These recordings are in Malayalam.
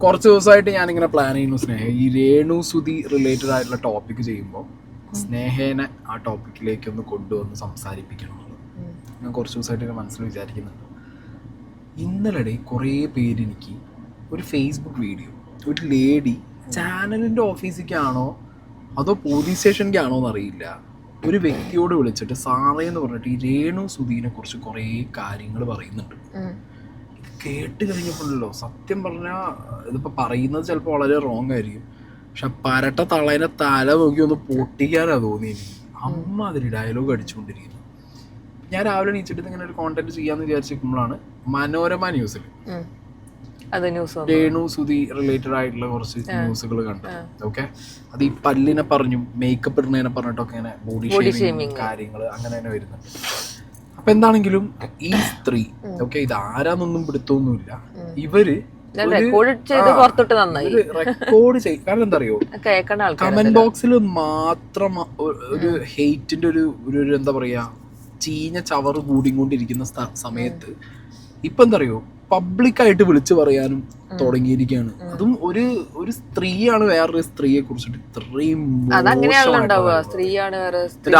കുറച്ച് ദിവസമായിട്ട് ഞാനിങ്ങനെ പ്ലാൻ ചെയ്യുന്നു സ്നേഹ ഈ രേണു സുധി റിലേറ്റഡ് ആയിട്ടുള്ള ടോപ്പിക് ചെയ്യുമ്പോൾ സ്നേഹേനെ ആ ടോപ്പിക്കിലേക്ക് ഒന്ന് കൊണ്ടുവന്ന് സംസാരിപ്പിക്കണം ഞാൻ കുറച്ച് ദിവസമായിട്ട് എൻ്റെ മനസ്സിൽ വിചാരിക്കുന്നുണ്ട്. ഇന്നലെ കുറേ പേര് എനിക്ക് ഒരു ഫേസ്ബുക്ക് വീഡിയോ ഒരു ലേഡി ചാനലിൻ്റെ ഓഫീസിലേക്കാണോ അതോ പോലീസ് സ്റ്റേഷനിലേക്കാണോ എന്നറിയില്ല ഒരു വ്യക്തിയോട് വിളിച്ചിട്ട് സാറേ എന്ന് പറഞ്ഞിട്ട് ഈ രേണു സുധീനെ കുറിച്ച് കുറേ കാര്യങ്ങൾ പറയുന്നുണ്ട്. കേട്ട് കഴിഞ്ഞപ്പോഴല്ലോ സത്യം പറഞ്ഞാൽ ഇതിപ്പോൾ പറയുന്നത് ചിലപ്പോൾ വളരെ റോങ് ആയിരിക്കും, പക്ഷെ പരട്ട തളേനെ തല നോക്കി ഒന്ന് പൊട്ടിക്കാനാ തോന്നി എനിക്ക്. അമ്മ അതിൽ ഡയലോഗ് അടിച്ചുകൊണ്ടിരിക്കുന്നു. ഞാൻ രാവിലെ എണീച്ചിട്ട് ഇങ്ങനെ ഒരു കോണ്ടന്റ് ചെയ്യാന്ന് വിചാരിച്ചിരിക്കുമ്പോഴാണ് മനോരമ ന്യൂസിൽ രേണു സുധി റിലേറ്റഡ് ആയിട്ടുള്ള കുറച്ച് ന്യൂസുകൾ കണ്ടത്. ഓക്കെ, അത് ഈ പല്ലിനെ പറഞ്ഞു മേക്കപ്പ് ഇടുന്നതിനെ പറഞ്ഞിട്ടൊക്കെ ഇങ്ങനെ ബോഡി ഷേമിങ് കാര്യങ്ങൾ അങ്ങനെ തന്നെ വരുന്നുണ്ട്. അപ്പൊ എന്താണെങ്കിലും ഈ സ്ത്രീ ഓക്കെ ഇത് ആരാന്നൊന്നും പിടുത്തൊന്നുമില്ല, ഇവര് റെക്കോർഡ് ചെയ്യും. കാരണം എന്താ അറിയോ, കമന്റ് ബോക്സിൽ മാത്രം ഒരു ഹെയ്റ്റിന്റെ ഒരു എന്താ പറയാ ചീഞ്ഞ ചവറ് കൂടിക്കൊണ്ടിരിക്കുന്ന സമയത്ത് ഇപ്പൊ എന്താ അറിയോ പബ്ലിക്കായിട്ട് വിളിച്ചു പറയാനും തുടങ്ങിയിരിക്കുകയാണ്. അതും ഒരു സ്ത്രീയാണ് വേറൊരു സ്ത്രീയെ കുറിച്ചിട്ട് ഇത്രയും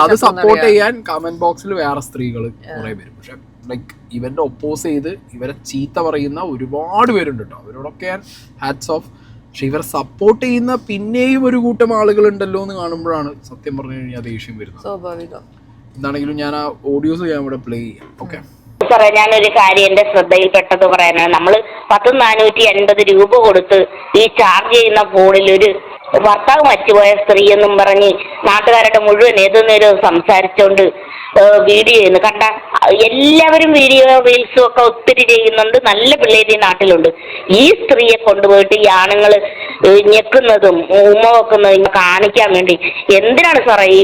അത് സപ്പോർട്ട് ചെയ്യാൻ കമന്റ് ബോക്സിൽ വേറെ സ്ത്രീകൾ കുറെ പേര്. പക്ഷെ ലൈക്ക് ഇവരുടെ ഒപ്പോസ് ചെയ്ത് ഇവരെ ചീത്ത പറയുന്ന ഒരുപാട് പേരുണ്ട് കേട്ടോ, അവരോടൊക്കെ ഞാൻ ഹാറ്റ്സ് ഓഫ്. പക്ഷെ ഇവരെ സപ്പോർട്ട് ചെയ്യുന്ന പിന്നെയും ഒരു കൂട്ടം ആളുകൾ ഉണ്ടല്ലോ എന്ന് കാണുമ്പോഴാണ് സത്യം പറഞ്ഞു കഴിഞ്ഞാൽ ദേഷ്യം വരുന്നത്. സ്വാഭാവികം. എന്താണെങ്കിലും ഞാൻ ആ ഓഡിയോസ് ഞാൻ ഇവിടെ പ്ലേ ചെയ്യാം. ഓക്കെ സാറേ, ഞാനൊരു കാര്യം എന്റെ ശ്രദ്ധയിൽപ്പെട്ടത് പറയാനാണ്. നമ്മള് 480 രൂപ കൊടുത്ത് ഈ ചാർജ് ചെയ്യുന്ന ഫോണിൽ ഒരു ഭർത്താവ് മറ്റുപോയ സ്ത്രീ എന്നും പറഞ്ഞ് നാട്ടുകാരുടെ മുഴുവൻ ഏതുനേരം സംസാരിച്ചോണ്ട് വീഡിയോ ചെയ്യുന്നു കണ്ട. എല്ലാവരും വീഡിയോ റീൽസും ഒക്കെ ഒത്തിരി ചെയ്യുന്നുണ്ട്, നല്ല പിള്ളേര് നാട്ടിലുണ്ട്. ഈ സ്ത്രീയെ കൊണ്ടുപോയിട്ട് ഈ ആണുങ്ങൾ ഞെക്കുന്നതും ഉമ്മ വെക്കുന്നതും കാണിക്കാൻ വേണ്ടി എന്തിനാണ് സാറേ ഈ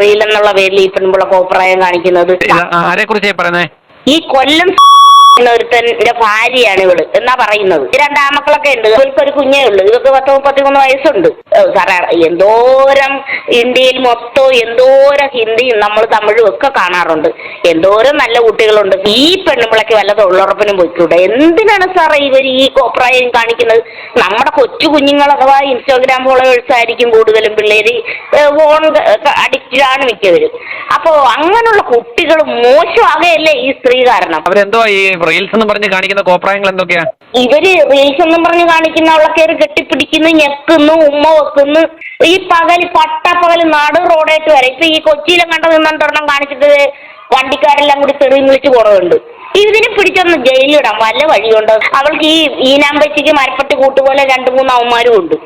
റീൽ എന്നുള്ള പേരിൽ ഈ പെൺപിള്ള കോപ്രായം കാണിക്കുന്നത്? ഈ കൊല്ലം ഒരുത്തന്റെ ഭാര്യയാണ് ഇവള് എന്നാ പറയുന്നത്. 2 ആമക്കളൊക്കെ ഉണ്ട്, ഇവർക്കൊരു കുഞ്ഞേ ഉള്ളു, ഇവർക്ക് 10-13 വയസ്സുണ്ട്. സാറേ, എന്തോരം ഇന്ത്യയിൽ മൊത്തം എന്തോരം ഹിന്ദിയും നമ്മൾ തമിഴും ഒക്കെ കാണാറുണ്ട്, എന്തോരം നല്ല കുട്ടികളുണ്ട്. ഈ പെണ്ണുമ്പിളക്ക് വല്ല തൊഴിലുറപ്പിനും പോയിക്കൂടെ? എന്തിനാണ് സാറേ ഇവർ ഈ കോപ്രായം കാണിക്കുന്നത്? നമ്മുടെ കൊച്ചു കുഞ്ഞുങ്ങൾ അഥവാ ഇൻസ്റ്റാഗ്രാം ഫോളോവേഴ്സ് ആയിരിക്കും കൂടുതലും, പിള്ളേര് ഫോൺ അഡിക്റ്റഡ് ആണ് മിക്കവരും. അപ്പോ അങ്ങനെയുള്ള കുട്ടികൾ മോശമാകെയല്ലേ ഈ സ്ത്രീ കാരണം? അവരെന്തോ ഈ റീൽസ് എന്ന് പറഞ്ഞ് കാണിക്കുന്ന കോപ്രായങ്ങൾ എന്തൊക്കെയാ? ഇവര് റീൽസ് എന്നും പറഞ്ഞ് കാണിക്കുന്ന അവളൊക്കെ കെട്ടിപ്പിടിക്കുന്നു, ഞെക്കുന്നു, ഉമ്മ വെക്കുന്നു. ഈ പട്ടാപ്പകല് നാട് റോഡായിട്ട് വരെ ഇപ്പൊ ഈ കൊച്ചിയിലും കണ്ട നിന്നെണ്ണം കാണിച്ചിട്ട് വണ്ടിക്കാരെല്ലാം കൂടി തെറിയും വിളിച്ച് പോണുണ്ട്. ഇതിനെ പിടിച്ചൊന്ന് ജയിലിടാം വല്ല വഴിയുണ്ട്. അവൾക്ക് ഈ ഈനാമ്പച്ചിക്ക് മരപ്പട്ടി കൂട്ടുപോലെ 2-3 അവന്മാരും ഉണ്ട്.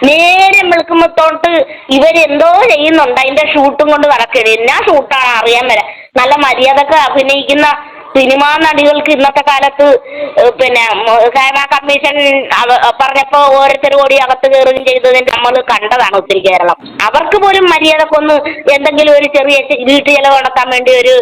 നേരെ വിളിക്കുമ്പോത്തോട്ട് ഇവരെന്തോ ചെയ്യുന്നുണ്ട്, അതിന്റെ ഷൂട്ടും കൊണ്ട് നടക്കരുത്. എന്നാ ഷൂട്ടാണ് അറിയാൻ വരാം. നല്ല മര്യാദക്ക് അഭിനയിക്കുന്ന സിനിമാ നടികൾക്ക് ഇന്നത്തെ കാലത്ത് പിന്നെ കമ്മീഷൻ പറഞ്ഞപ്പോ ഓരോരുത്തർ കൂടി അകത്ത് കയറുകയും ചെയ്തതിന് നമ്മൾ കണ്ടതാണ് ഒത്തിരി കേരളം. അവർക്ക് പോലും മര്യാദക്കൊന്ന് എന്തെങ്കിലും ഒരു ചെറിയ വീട്ടു ചെലവ് നടത്താൻ വേണ്ടി ഒരു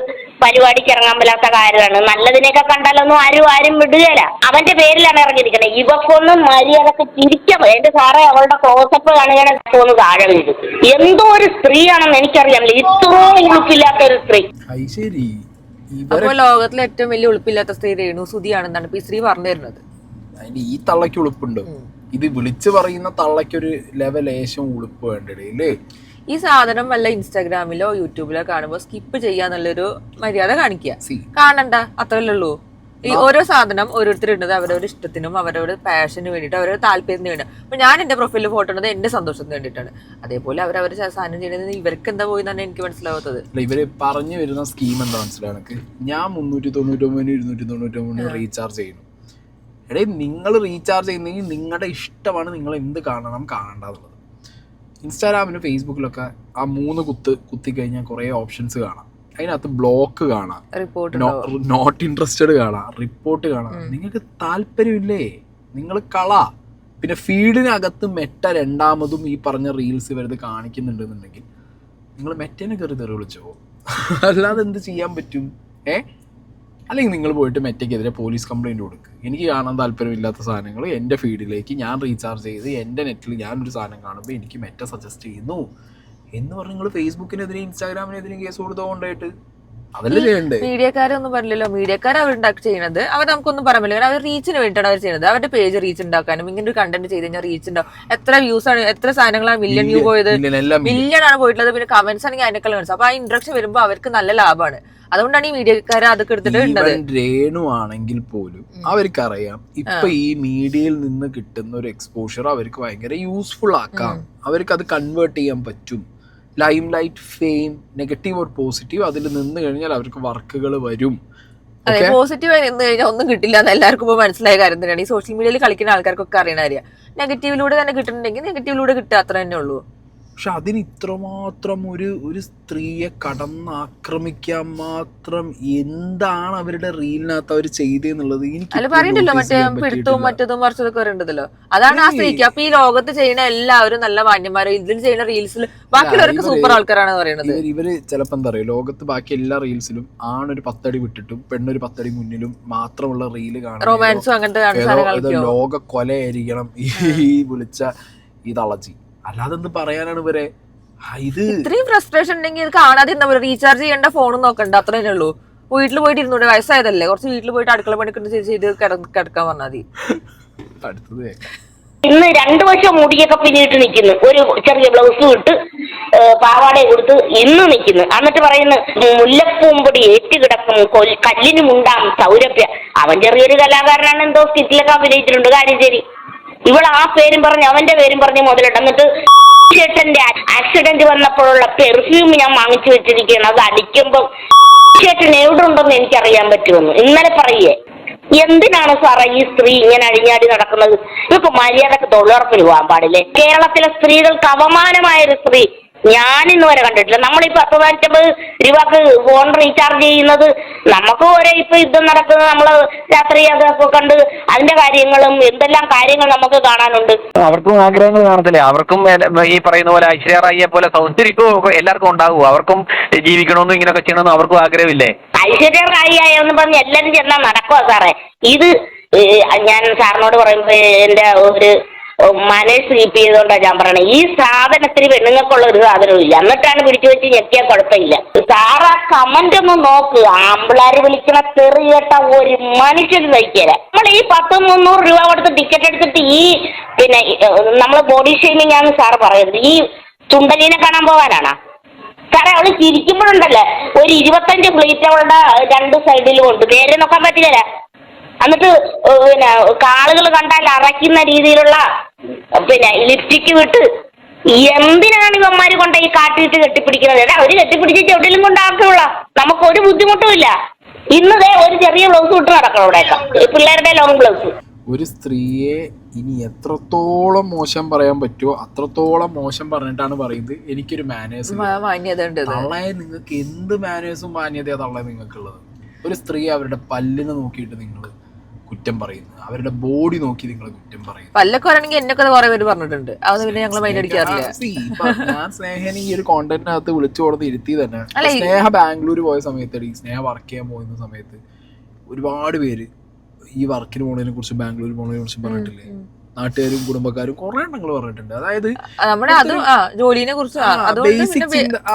പരിപാടിക്ക് ഇറങ്ങാൻ പറ്റാത്ത കാര്യമാണ്. നല്ലതിനെയൊക്കെ കണ്ടാലൊന്നും ആരും വിടുകയില്ല. അവന്റെ പേരിലാണ് ഇറങ്ങിയിരിക്കുന്നത്. ഇവക്കൊന്ന് മര്യാദക്ക് ചിരിക്കാം. എന്റെ സാറേ, അവളുടെ ക്ലോസപ്പ് കാണുകയാണെങ്കിൽ തോന്നു താഴെ വീഴും. എന്തോ ഒരു സ്ത്രീയാണെന്ന് എനിക്കറിയാമല്ലോ, ഇത്രയും ഉളുപ്പില്ലാത്ത ഒരു സ്ത്രീ. അപ്പൊ ലോകത്തിലെ ഏറ്റവും വലിയ ഉളുപ്പില്ലാത്ത സ്ത്രീ രേണു സുധിയാണെന്നാണ് ഇപ്പൊ ഈ സ്ത്രീ പറഞ്ഞു തരുന്നത്. അതിന് ഈ തള്ളക്ക് ഉളുപ്പുണ്ട്, ഇത് വിളിച്ചു പറയുന്ന തള്ളക്കൊരു ലേശം ഉളുപ്പ് വേണ്ടേ? ഈ സാധനം വല്ല ഇൻസ്റ്റാഗ്രാമിലോ യൂട്യൂബിലോ കാണുമ്പോ സ്കിപ്പ് ചെയ്യാന്നുള്ളൊരു മര്യാദ കാണിക്കുക, കാണണ്ട, അത്രയല്ലേ ഉള്ളൂ. ഈ ഓരോ സാധനം ഓരോരുത്തരുണ്ടത് അവരവരുടെ ഇഷ്ടത്തിനും അവരവരുടെ പാഷന് വേണ്ടിയിട്ട് അവരവരുടെ താല്പര്യത്തിന് വേണ്ടി. അപ്പൊ ഞാൻ എന്റെ പ്രൊഫൈലിൽ ഫോട്ടോ ഇടുന്നത് എന്റെ സന്തോഷത്തിന് വേണ്ടിയിട്ടാണ്. അതേപോലെ അവരവരുടെ സാധനം ചെയ്യുന്നത് ഇവർക്ക് എന്താ പോയി തന്നെ എനിക്ക് മനസ്സിലാവാത്തത്. ഇവര് പറഞ്ഞു വരുന്ന സ്കീം എന്താ മനസ്സിലാക്കി, ഞാൻ 399 റീചാർജ് ചെയ്യുന്നു. നിങ്ങൾ റീചാർജ് ചെയ്യുന്നെങ്കിൽ നിങ്ങളുടെ ഇഷ്ടമാണ്, നിങ്ങൾ എന്ത് കാണണം കാണണ്ടെന്നുള്ളത്. ഇൻസ്റ്റാഗ്രാമിലും ഫേസ്ബുക്കിലൊക്കെ ആ 3 കുത്തി കഴിഞ്ഞാൽ കുറേ ഓപ്ഷൻസ് കാണാം. അതിനകത്ത് ബ്ലോക്ക് കാണാം, നോട്ട് ഇൻട്രസ്റ്റഡ് കാണാം, റിപ്പോർട്ട് കാണാം. നിങ്ങൾക്ക് താല്പര്യമില്ലേ, നിങ്ങൾ പിന്നെ ഫീഡിനകത്ത് മെറ്റ രണ്ടാമതും ഈ പറഞ്ഞ റീൽസ് വരുന്നത് കാണിക്കുന്നുണ്ടെന്നുണ്ടെങ്കിൽ നിങ്ങൾ മെറ്റേനെ കയറി തെറി വിളിച്ചോ, അല്ലാതെ എന്ത് ചെയ്യാൻ പറ്റും? അല്ലെങ്കിൽ നിങ്ങൾ പോയിട്ട് മെറ്റയ്ക്കെതിരെ പോലീസ് കംപ്ലയിൻറ്റ് കൊടുക്കുക. എനിക്ക് കാണാൻ താല്പര്യമില്ലാത്ത സാധനങ്ങൾ എൻ്റെ ഫീഡിലേക്ക് ഞാൻ റീചാർജ് ചെയ്ത് എൻ്റെ നെറ്റിൽ ഞാനൊരു സാധനം കാണുമ്പോൾ എനിക്ക് മെറ്റ സജസ്റ്റ് ചെയ്യുന്നു എന്ന് പറഞ്ഞ് നിങ്ങൾ ഫേസ്ബുക്കിനെതിരെ ഇൻസ്റ്റാഗ്രാമിനെതിരെ കേസ് കൊടുത്തുകൊണ്ടായിട്ട് അതല്ലേ ചെയ്യണ്ടേ? മീഡിയക്കാരൊന്നും പറഞ്ഞില്ലല്ലോ. മീഡിയക്കാർ അവരുണ്ടാക്കി ചെയ്യുന്നത് അവർ നമുക്കൊന്നും പറയാൻ പറ്റില്ല. അവർ റീച്ചിന് വേണ്ടിയിട്ടാണ് അവർ ചെയ്യുന്നത്. അവരുടെ പേജ് റീച്ച് ഉണ്ടാക്കാനും ഇങ്ങനെ ഒരു കണ്ടന്റ് ചെയ്ത് കഴിഞ്ഞാൽ റീച്ച് ഉണ്ടാവും. എത്ര വ്യൂസ് ആണ്, എത്ര സാധനങ്ങളാണ് മില്യൺ വ്യൂ പോയത്, മില്യൺ ആണ് പോയിട്ടുള്ളത്. പിന്നെ കമന്റ്സ് ആണെങ്കിൽ അതിനേക്കാൾ കമന്റ്സ്. അപ്പൊ ആ ഇൻട്രക്ഷൻ വരുമ്പോൾ അവർക്ക് നല്ല ലാഭമാണ്. അതുകൊണ്ടാണ് ഈ മീഡിയക്കാരെ അതൊക്കെ എടുത്തിട്ട് രേണു ആണെങ്കിൽ പോലും അവർക്കറിയാം ഇപ്പൊ ഈ മീഡിയയിൽ നിന്ന് കിട്ടുന്ന ഒരു എക്സ്പോഷർ അവർക്ക് ഭയങ്കര യൂസ്ഫുൾ ആക്കാം. അവർക്ക് അത് കൺവേർട്ട് ചെയ്യാൻ പറ്റും. Lime light, fame, negative or positive, അതിൽ നിന്ന് കഴിഞ്ഞാൽ അവർക്ക് വർക്കുകൾ വരും. അതെ, പോസിറ്റീവ് നിന്ന് കഴിഞ്ഞാൽ ഒന്നും കിട്ടില്ല എന്ന് എല്ലാവർക്കും ഇപ്പോൾ മനസ്സിലായ കാര്യം തന്നെയാണ്. ഈ സോഷ്യൽ മീഡിയയിൽ കളിക്കുന്ന ആൾക്കാർക്കൊക്കെ അറിയണ കാര്യം. നെഗറ്റീവിലൂടെ തന്നെ കിട്ടുന്നുണ്ടെങ്കിൽ നെഗറ്റീവിലൂടെ കിട്ടുക, അത്ര തന്നെ ഉള്ളൂ. പക്ഷെ അതിന് ഇത്രമാത്രം ഒരു സ്ത്രീയെ കടന്നാക്രമിക്കാൻ മാത്രം എന്താണ് അവരുടെ റീലിനകത്ത് അവർ ചെയ്തെന്നുള്ളത് അല്ല പറയണ്ടല്ലോ. മറ്റേ പിടുത്തവും മറ്റതും മറിച്ചതൊക്കെ വരണ്ടല്ലോ. അതാണ് ആ സ്ത്രീക്ക്. അപ്പൊ ഈ ലോകത്ത് ചെയ്യുന്ന എല്ലാവരും നല്ല മാന്യന്മാരോ ഇതിൽ ചെയ്യുന്ന റീൽസിൽ ബാക്കിയുള്ളവർക്ക് സൂപ്പർ ആൾക്കാരാണ് പറയുന്നത്. ഇവര് ചിലപ്പോ എന്താ പറയുക, ലോകത്ത് ബാക്കി എല്ലാ റീൽസിലും ആണൊരു 10 അടി വിട്ടിട്ടും പെണ്ണൊരു 10 അടി മുന്നിലും മാത്രമുള്ള റീല് കാണാൻ റൊമാൻസും അങ്ങനത്തെ ലോക കൊലയായിരിക്കണം ഈ വിളിച്ച ഈ തളച്ചി. അല്ലാതെ എന്ത് പറയാനാണ് ഇവരെ? ഇത് ഇത്രയും ഫ്രസ്ട്രേഷൻ ഉണ്ടെങ്കിൽ ഇത് കാണാതെ റീചാർജ് ചെയ്യേണ്ട ഫോണും നോക്കണ്ട, അത്ര തന്നെ ഉള്ളൂ. വീട്ടിൽ പോയിട്ട് ഇരുന്നൂടെ, വയസ്സായതല്ലേ, കുറച്ച് വീട്ടിൽ പോയിട്ട് അടുക്കള പണിക്കൊണ്ട് ചെയ്ത് കിടക്കാൻ പറഞ്ഞാൽ മതി. അടുത്തത് ഇന്ന് 2 വർഷം മുടിയൊക്കെ പിന്നിട്ട് നിൽക്കുന്നു, ഒരു ചെറിയ ബ്ലൗസ് ഇട്ട് പാവാടയെ കൊടുത്ത് ഇന്ന് നിൽക്കുന്നു. എന്നിട്ട് പറയുന്നു മുല്ലപ്പൂമ്പൊടി ഏറ്റുകിടക്കും കല്ലിന് മുണ്ടാം സൗരഭ്യ. അവൻ ചെറിയൊരു കലാകാരനാണ്, എന്തോ സ്കിറ്റിലൊക്കെ അഭിനയിച്ചിട്ടുണ്ട്, കാര്യം ശരി. ഇവിടെ ആ പേരും പറഞ്ഞ് അവന്റെ പേരും പറഞ്ഞ് മുതലിട്ട്. എന്നിട്ട് ചേട്ടന്റെ ആക്സിഡന്റ് വന്നപ്പോഴുള്ള പെർഫ്യൂം ഞാൻ വാങ്ങിച്ചു വെച്ചിരിക്കുകയാണ്. അത് അടിക്കുമ്പം ചേട്ടൻ എവിടെ ഉണ്ടെന്ന് എനിക്കറിയാൻ പറ്റുമെന്ന് ഇന്നലെ പറയേ. എന്തിനാണ് സാറേ ഈ സ്ത്രീ ഇങ്ങനെ അഴിഞ്ഞാടി നടക്കുന്നത്? ഇവർക്ക് മര്യാദക്ക് തൊഴിലുറപ്പിന് പോകാൻ പാടില്ലേ? കേരളത്തിലെ സ്ത്രീകൾക്ക് അപമാനമായൊരു സ്ത്രീ ഞാനിന്ന് വരെ കണ്ടിട്ടില്ല. നമ്മളിപ്പോ 10-50 രൂപക്ക് ഫോൺ റീചാർജ് ചെയ്യുന്നത് നമുക്ക് ഒരേ ഇപ്പൊ യുദ്ധം നടക്കുന്നത് നമ്മള് രാത്രി അതൊക്കെ കണ്ട് അതിന്റെ കാര്യങ്ങളും എന്തെല്ലാം കാര്യങ്ങൾ നമുക്ക് കാണാനുണ്ട്. അവർക്കും ആഗ്രഹങ്ങൾ കാണത്തില്ലേ? അവർക്കും ഈ പറയുന്ന പോലെ ഐശ്വര്യ റായിയെ പോലെ സൗന്ദര്യവും എല്ലാവർക്കും ഉണ്ടാകും. അവർക്കും ജീവിക്കണമെന്നും ഇങ്ങനെയൊക്കെ ചെയ്യണമെന്നും അവർക്കും ആഗ്രഹമില്ലേ? ഐശ്വര്യ റായി ആയെന്ന് പറഞ്ഞ് എല്ലാരും ചെന്നാൽ നടക്കുവോ സാറേ? ഇത് ഞാൻ സാറിനോട് പറയുമ്പോ എന്റെ ഒരു മനസ്സ് സ്ലീപ്പ് ചെയ്തോണ്ടാണ് ഞാൻ പറയണത്. ഈ സാധനത്തിന് പെണ്ണുങ്ങൾക്കുള്ള ഒരു സാധനവും ഇല്ല, എന്നിട്ടാണ് പിടിച്ചു വെച്ച് ഞെക്കിയാൽ കുഴപ്പമില്ല. സാർ ആ കമന്റ് ഒന്ന് നോക്ക്. ആമ്പിളാര് വിളിക്കണ തെറി കേട്ട ഒരു മനുഷ്യന് നയിക്കല. നമ്മൾ ഈ 100-300 രൂപ കൊടുത്ത് ടിക്കറ്റ് എടുത്തിട്ട് ഈ പിന്നെ നമ്മള് ബോഡി ഷെയ്മിങ് ആണ് സാർ പറയുന്നത്. ഈ ചുണ്ടലീനെ കാണാൻ പോകാനാണ് സാറേ. അവള് ചിരിക്കുമ്പോഴുണ്ടല്ലേ ഒരു 25 പ്ലേറ്റ് അവളുടെ 2 സൈഡിലും ഉണ്ട്, നേരെ നോക്കാൻ പറ്റില്ല. എന്നിട്ട് പിന്നെ കാളുകൾ കണ്ടാൽ അറയ്ക്കുന്ന രീതിയിലുള്ള പിന്നെ ലിപ്സ്റ്റിക്ക് വിട്ട് എന്തിനാണ് ഇവന്മാര് കൊണ്ട് ഈ കാട്ടിയിട്ട് കെട്ടിപ്പിടിക്കുന്നത്? അവര് കെട്ടിപ്പിടിച്ച് എവിടെയെങ്കിലും കൊണ്ടാക്കുള്ള നമുക്കൊരു ബുദ്ധിമുട്ടും ഇല്ല. ഇന്നതേ ഒരു ചെറിയ ബ്ലൗസ് ഇട്ട് നടക്കണം ഇവിടെയൊക്കെ, പിള്ളേരുടെ ലോങ് ബ്ലൗസ്. ഒരു സ്ത്രീയെ ഇനി എത്രത്തോളം മോശം പറയാൻ പറ്റുമോ അത്രത്തോളം മോശം പറഞ്ഞിട്ടാണ് പറയുന്നത് എനിക്കൊരു മാനേഴ്സ് തള്ളേ. നിങ്ങൾക്ക് എന്ത് മാനേഴ്സും മാന്യതയാ തള്ളേ നിങ്ങൾക്കുള്ളത്? ഒരു സ്ത്രീ അവരുടെ പല്ലിനെ നോക്കിയിട്ട് നിങ്ങൾ കുറ്റം പറയുന്നു, അവരുടെ ബോഡി നോക്കി നിങ്ങൾ കുറ്റം പറയുന്നു. പല്ലൊക്കെ പറയണെങ്കിൽ എന്നൊക്കെ കുറെ പേര് പറഞ്ഞിട്ടുണ്ട്, അത് പിന്നെ ഞങ്ങൾ മൈൻഡ് അടിക്കാറില്ല. ഞാൻ സ്നേഹനെ ഈ ഒരു കോണ്ടന്റിനകത്ത് വിളിച്ചു കൊടുത്ത് ഇരുത്തി തന്നെ. സ്നേഹ ബാംഗ്ലൂർ പോയ സമയത്ത്, സ്നേഹ വർക്ക് ചെയ്യാൻ പോകുന്ന സമയത്ത് ഒരുപാട് പേര് ഈ വർക്കിന് പോണതിനെ കുറിച്ച്, ബാംഗ്ലൂർ പോണതിനെ കുറിച്ച് പറഞ്ഞിട്ടില്ലേ? നാട്ടുകാരും കുടുംബക്കാരും കുറെ എണ്ണങ്ങൾ പറഞ്ഞിട്ടുണ്ട്. അതായത് നമ്മുടെ ജോലിനെ കുറിച്ചും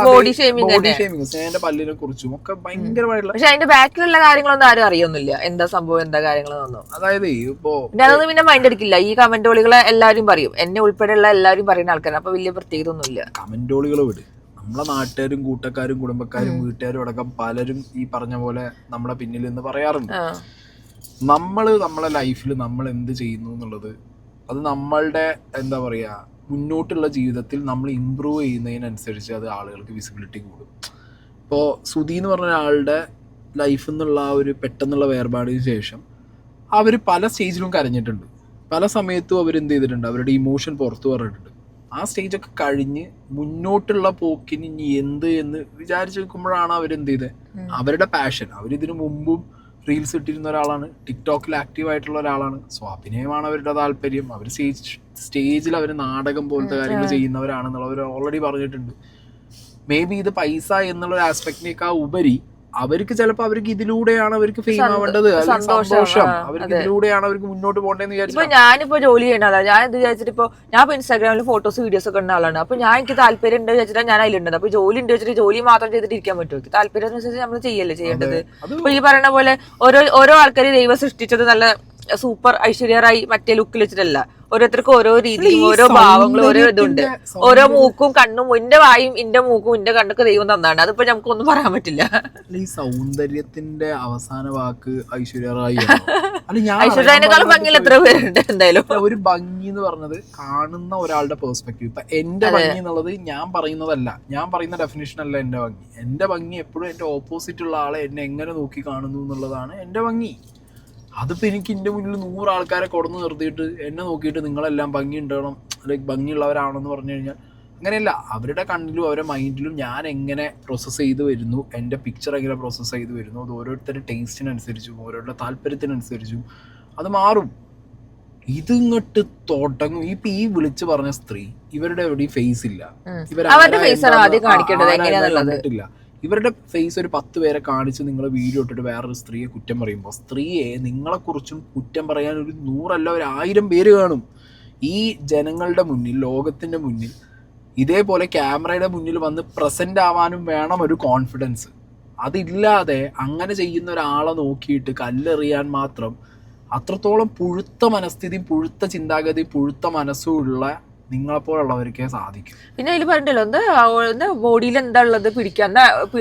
ബോഡി ഷേമിങ്, സ്നേഹന്റെ പല്ലിനെ കുറിച്ചും ഒക്കെ ഭയങ്കരമായിട്ടുള്ള. പക്ഷെ അതിന്റെ ബാക്കിലുള്ള കാര്യങ്ങളൊന്നും ആരും അറിയൊന്നുമില്ല, എന്താ സംഭവം എന്താ കാര്യങ്ങളൊന്നും. അതായത് ഇപ്പോ അതൊന്നും പിന്നെ മൈൻഡ് അടിക്കില്ല. ഈ കമന്റോളികളെ എല്ലാവരും പറയും, എന്നെ ഉൾപ്പെടെയുള്ള എല്ലാവരും പറയുന്ന ആൾക്കാരാണ്. അപ്പൊ വലിയ പ്രത്യേകത ഒന്നുമില്ല. കമന്റോളികൾ വിട്, നമ്മളെ നാട്ടുകാരും കൂട്ടക്കാരും കുടുംബക്കാരും വീട്ടുകാരും അടക്കം പലരും ഈ പറഞ്ഞ പോലെ നമ്മളെ പിന്നിൽ നിന്ന് പറയാറുണ്ട്. നമ്മളെ ലൈഫിൽ നമ്മൾ എന്ത് ചെയ്യുന്നു എന്നുള്ളത് അത് നമ്മളുടെ എന്താ പറയുക മുന്നോട്ടുള്ള ജീവിതത്തിൽ നമ്മൾ ഇമ്പ്രൂവ് ചെയ്യുന്നതിനനുസരിച്ച് അത് ആളുകൾക്ക് വിസിബിലിറ്റി കൂടും. ഇപ്പോൾ സുധി എന്ന് പറഞ്ഞ ഒരാളുടെ ലൈഫിൽ നിന്നുള്ള ആ ഒരു പെട്ടെന്നുള്ള വേർപാടിന് ശേഷം അവർ പല സ്റ്റേജിലും കരഞ്ഞിട്ടുണ്ട്, പല സമയത്തും അവരെന്ത് ചെയ്തിട്ടുണ്ട്, അവരുടെ ഇമോഷൻ പുറത്തു പറഞ്ഞിട്ടുണ്ട്. ആ സ്റ്റേജൊക്കെ കഴിഞ്ഞ് മുന്നോട്ടുള്ള പോക്കിന് ഇനി എന്ത് എന്ന് വിചാരിച്ച് നിൽക്കുമ്പോഴാണ് അവരെന്ത് ചെയ്തത്, അവരുടെ പാഷൻ. അവരിതിനു മുമ്പും റീൽസ് ഇട്ടിരുന്ന ഒരാളാണ്, ടിക്ടോക്കിൽ ആക്റ്റീവ് ആയിട്ടുള്ള ഒരാളാണ്. സോ അഭിനയമാണ് അവരുടെ താല്പര്യം. അവർ സ്റ്റേജിൽ അവർ നാടകം പോലത്തെ കാര്യങ്ങൾ ചെയ്യുന്നവരാണെന്നുള്ളവർ ഓൾറെഡി പറഞ്ഞിട്ടുണ്ട്. മേ ബി ഇത് പൈസ എന്നുള്ള ഒരു ആസ്പെക്റ്റിനേക്കാൾ ഉപരി അവർക്ക് ചിലപ്പോൾ അവർക്ക് ഇതിലൂടെയാണ് അവർക്ക് ഫെയിം ആവേണ്ടത്, സന്തോഷം അവർക്ക് ഇതിലൂടെയാണ് അവർക്ക് മുന്നോട്ട് പോകേണ്ടതെന്ന് വിചാരിച്ചു. ഇപ്പൊ ഞാനിപ്പോ ജോലി ചെയ്യണ ആളാണ്. ഞാൻ എന്ത് വിചാരിച്ചിട്ട് ഇപ്പൊ ഞാൻ ഇപ്പൊ ഇൻസ്റ്റാഗ്രാമിൽ ഫോട്ടോസ് വീഡിയോസ് ഒക്കെ ഉള്ള ആളാണ്. അപ്പൊ ഞാൻ എനിക്ക് താല്പര്യം ഉണ്ട് വെച്ചിട്ട് ഞാൻ അതിലുണ്ട്. അപ്പൊ ജോലി ഉണ്ട് വെച്ചിട്ട് ജോലി മാത്രം ചെയ്തിട്ട് ഇരിക്കാൻ പറ്റുമോ? താല്പര്യം അനുസരിച്ച് നമ്മൾ ചെയ്യല്ലേ ചെയ്യേണ്ടത്. ഇപ്പൊ ഈ പറയുന്ന പോലെ ഓരോ ആൾക്കാർ ദൈവം സൃഷ്ടിച്ചത് നല്ല സൂപ്പർ ഐശ്വര്യ റായി മറ്റേ ലുക്കിൽ വെച്ചിട്ടല്ല. ഓരോരുത്തർക്കും ഓരോ രീതിയും ഓരോ ഭാവങ്ങളും ഓരോ ഇതുണ്ട്. ഓരോ മൂക്കും കണ്ണും ഇന്റെ വായും ഇന്റെ മൂക്കും ഇന്റെ കണ്ണൊക്കെ ദൈവം തന്നാണ്. അതിപ്പോ നമുക്കൊന്നും പറയാൻ പറ്റില്ല. ഈ സൗന്ദര്യത്തിന്റെ അവസാന വാക്ക് ഐശ്വര്യ റായി. ഐശ്വര്യനേക്കാളും ഭംഗിയിൽ എത്ര പേരുണ്ട്. എന്തായാലും ഒരു ഭംഗി എന്ന് പറഞ്ഞത് കാണുന്ന ഒരാളുടെ പെർസ്പെക്റ്റീവ്. ഇപ്പൊ എന്റെ ഭംഗി എന്നുള്ളത് ഞാൻ പറയുന്നതല്ല, ഞാൻ പറയുന്ന ഡെഫിനേഷൻ അല്ല എന്റെ ഭംഗി. എന്റെ ഭംഗി എപ്പോഴും എന്റെ ഓപ്പോസിറ്റ് ഉള്ള ആളെ എന്നെ എങ്ങനെ നോക്കി കാണുന്നു എന്നുള്ളതാണ് എന്റെ ഭംഗി. അതിപ്പോൾ എനിക്ക് എൻ്റെ മുന്നിൽ 100 ആൾക്കാരെ കൊടുന്ന് നിർത്തിയിട്ട് എന്നെ നോക്കിയിട്ട് നിങ്ങളെല്ലാം ഭംഗി ഉണ്ടാവണം, ലൈക്ക് ഭംഗിയുള്ളവരാണെന്ന് പറഞ്ഞു കഴിഞ്ഞാൽ അങ്ങനെയല്ല. അവരുടെ കണ്ണിലും അവരുടെ മൈൻഡിലും ഞാൻ എങ്ങനെ പ്രോസസ്സ് ചെയ്ത് വരുന്നു, എൻ്റെ പിക്ചർ എങ്ങനെ പ്രോസസ്സ് ചെയ്ത് വരുന്നു, അത് ഓരോരുത്തരുടെ ടേസ്റ്റിനനുസരിച്ചും ഓരോരുടെ താല്പര്യത്തിനനുസരിച്ചും അത് മാറും. ഇതിങ്ങോട്ട് തുടങ്ങും. ഇപ്പൊ ഈ വിളിച്ച് പറഞ്ഞ സ്ത്രീ ഇവരുടെ എവിടെയും ഫേസ് ഇല്ല, കണ്ടിട്ടില്ല. ഇവരുടെ ഫേസ് ഒരു 10 പേരെ കാണിച്ച് നിങ്ങൾ വീഡിയോ ഇട്ടിട്ട് വേറൊരു സ്ത്രീയെ കുറ്റം പറയുമ്പോൾ സ്ത്രീയെ നിങ്ങളെക്കുറിച്ചും കുറ്റം പറയാൻ ഒരു 100 അല്ല ഒരു 1000 പേര് കാണും. ഈ ജനങ്ങളുടെ മുന്നിൽ, ലോകത്തിൻ്റെ മുന്നിൽ ഇതേപോലെ ക്യാമറയുടെ മുന്നിൽ വന്ന് പ്രസന്റ് ആവാനും വേണം ഒരു കോൺഫിഡൻസ്. അതില്ലാതെ അങ്ങനെ ചെയ്യുന്ന ഒരാളെ നോക്കിയിട്ട് കല്ലെറിയാൻ മാത്രം അത്രത്തോളം പുഴുത്ത മനസ്ഥിതിയും പുഴുത്ത ചിന്താഗതിയും പുഴുത്ത മനസ്സും ഉള്ള നിങ്ങളെപ്പോലുള്ളവർക്കേ സാധിക്കും. പിന്നെ അതിൽ പറഞ്ഞല്ലോ എന്താ ബോഡിയിൽ എന്താ ഉള്ളത് പിടിക്കാൻ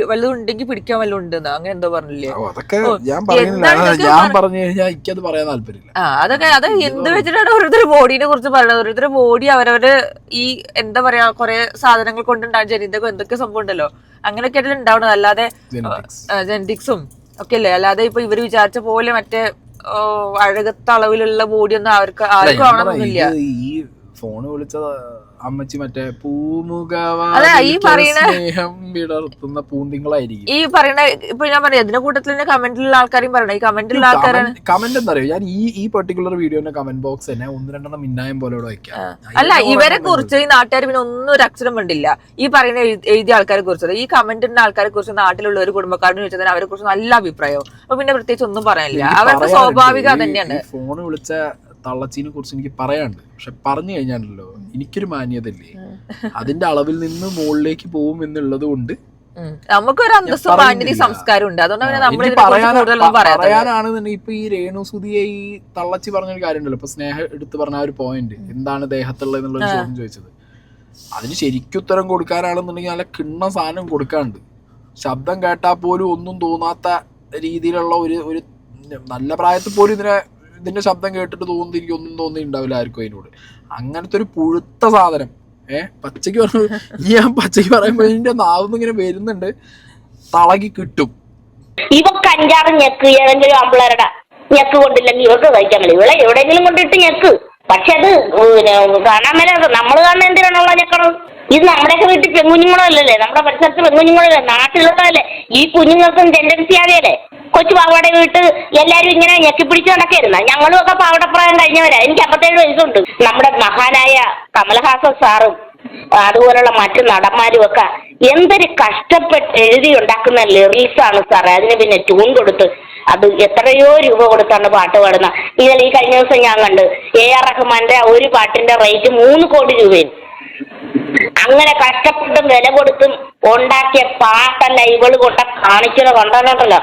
വല്ലതും ഉണ്ടെങ്കിൽ പിടിക്കാൻ വല്ലതും ഉണ്ടെന്ന് അങ്ങനെ എന്തോ പറഞ്ഞില്ലേ? അതൊക്കെ ഞാൻ പറഞ്ഞു കഴിഞ്ഞാൽ എനിക്കത് പറയാൻ താല്പര്യമില്ല. അതൊക്കെ അത് എന്ത് വെച്ചിട്ടാണ് ഓരോരുത്തർ ബോഡീനെ കുറിച്ച് പറയുന്നത്? ഓരോരുത്തർ ബോഡി അവരവര് ഈ എന്താ പറയാ കുറെ സാധനങ്ങൾ കൊണ്ടുണ്ടാകും. ജനിതകം എന്തൊക്കെ സംഭവം ഉണ്ടല്ലോ, അങ്ങനെയൊക്കെ ആയിട്ട് ഉണ്ടാവണത്. അല്ലാതെ ജെനറ്റിക്സും ഒക്കെ അല്ലേ. അല്ലാതെ ഇപ്പൊ ഇവര് വിചാരിച്ച പോലെ മറ്റേ അഴകത്ത അളവിലുള്ള ബോഡി ഒന്നും ആർക്കും ആവണമെന്നില്ല. ഈ ഫോണ് വിളിച്ച അമ്മച്ചി മറ്റേ സ്നേഹം വിടർത്തുന്ന പൂന്തിങ്ങളായിരിക്കും ഈ പറയണ. ഇപ്പൊ ഞാൻ പറയാം ഇതിന്റെ കൂട്ടത്തിൽ തന്നെ കമന്റിലുള്ള ആൾക്കാരും പറയണേ. ഈ കമന്റിലുള്ള ആൾക്കാരാണ് കമന്റ് എന്താ അറിയോ, ഞാൻ ഈ പെർട്ടിക്കുലർ വീഡിയോന്റെ കമന്റ് ബോക്സ് തന്നെ 1-2 മിന്നായം പോലെ വെക്കാം. അല്ല ഇവരെ കുറിച്ച് ഈ നാട്ടുകാർ പിന്നെ ഒന്നും ഒരു അക്ഷരം കണ്ടില്ല. ഈ പറയുന്ന എഴുതിയ ആൾക്കാരെ കുറിച്ച്, ഈ കമന്റിന്റെ ആൾക്കാരെ കുറിച്ച് നാട്ടിലുള്ള ഒരു കുടുംബക്കാരന് ചോദിച്ചാൽ അവരെ കുറിച്ച് നല്ല അഭിപ്രായവും. അപ്പൊ പിന്നെ പ്രത്യേകിച്ച് ഒന്നും പറയാനില്ല. അവർക്ക് സ്വാഭാവികം തന്നെയാണ്. ഫോണ് വിളിച്ച തള്ളച്ചീനെ കുറിച്ച് എനിക്ക് പറയാനുണ്ട്. പക്ഷെ പറഞ്ഞു കഴിഞ്ഞാണല്ലോ എനിക്കൊരു മാന്യതല്ലേ, അതിന്റെ അളവിൽ നിന്ന് മുകളിലേക്ക് പോകും എന്നുള്ളത് കൊണ്ട് നമുക്കൊരു അന്തസ്സും മാന്യതയും സംസ്കാരം ഉണ്ട്. അതുകൊണ്ട് പറയാനാണെന്നുണ്ടെങ്കിൽ ഇപ്പൊ ഈ രേണുസുതിയെ ഈ തള്ളച്ചി പറഞ്ഞൊരു കാര്യം ഉണ്ടല്ലോ, ഇപ്പൊ സ്നേഹ എടുത്ത് പറഞ്ഞ ആ ഒരു പോയിന്റ് എന്താണ് ദേഹത്തുള്ളത് എന്നുള്ളൊരു ചോദ്യം ചോദിച്ചത്. അതിന് ശരിക്കും ഉത്തരം കൊടുക്കാനാണെന്നുണ്ടെങ്കിൽ നല്ല കിണ്ണ സാധനം കൊടുക്കാണ്ട്, ശബ്ദം കേട്ടാൽ പോലും ഒന്നും തോന്നാത്ത രീതിയിലുള്ള ഒരു നല്ല പ്രായത്തിൽ പോലും ഇതിന്റെ ശബ്ദം കേട്ടിട്ട് തോന്നുന്നു ഒന്നും തോന്നിയിട്ടുണ്ടാവില്ല ആർക്കും അതിനോട്. അങ്ങനത്തെ ഒരു പുഴുത്ത സാധനം പച്ചയ്ക്ക് പറഞ്ഞു. ഞാൻ പച്ചയ്ക്ക് പറയുമ്പോ ഇതിന്റെ നാവൊന്നും ഇങ്ങനെ വരുന്നുണ്ട്, തളകി കിട്ടും. ഇവക്ക് 5-6 ഞെക്ക് ഏതെങ്കിലും ആമ്പിളരുടെ ഞെക്ക് കൊണ്ടില്ലെങ്കിൽ ഇവർക്ക് കഴിക്കാൻ കഴിയും. ഇവളെ എവിടെയെങ്കിലും കൊണ്ടിട്ട് ഞെക്ക്. പക്ഷെ അത് കാണാൻ മേലെ നമ്മൾ കാണുന്ന എന്തിനാണുള്ള ഞെക്കണം? ഇത് നമ്മുടെയൊക്കെ വീട്ടിൽ പെൺകുഞ്ഞുങ്ങളല്ലേ, നമ്മുടെ പരിസരത്ത് പെൺകുഞ്ഞുങ്ങളല്ലേ, നാട്ടിലുള്ളതല്ലേ. ഈ കുഞ്ഞുങ്ങൾക്കും ടെൻഡൻസി ആകെയല്ലേ. കൊച്ചു പാവട വീട്ട് എല്ലാരും ഇങ്ങനെ ഞെക്കിപ്പിടിച്ച് നടക്കായിരുന്ന. ഞങ്ങളും ഒക്കെ പാവടപ്രായം കഴിഞ്ഞവരാ. എനിക്ക് 57 വയസ്സുണ്ട്. നമ്മുടെ മഹാനായ കമൽഹാസൻ സാറും അതുപോലുള്ള മറ്റു നടന്മാരും ഒക്കെ എന്തൊരു കഷ്ടപ്പെട്ട് എഴുതി ഉണ്ടാക്കുന്ന ലിറിക്സാണ് സാറേ. അതിന് പിന്നെ ട്യൂൺ കൊടുത്ത് അത് എത്രയോ രൂപ കൊടുത്താണ് പാട്ട് പാടുന്ന. ഈ കഴിഞ്ഞ ദിവസം ഞാൻ കണ്ട് AR റഹ്മാന്റെ ഒരു പാട്ടിന്റെ റേറ്റ് 3 കോടി രൂപയും. അങ്ങനെ കഷ്ടപ്പെട്ടും വില കൊടുത്തും ഉണ്ടാക്കിയ പാട്ടല്ല ഇവള് കൊണ്ട കാണിച്ചത് കണ്ടാലുണ്ടല്ലോ,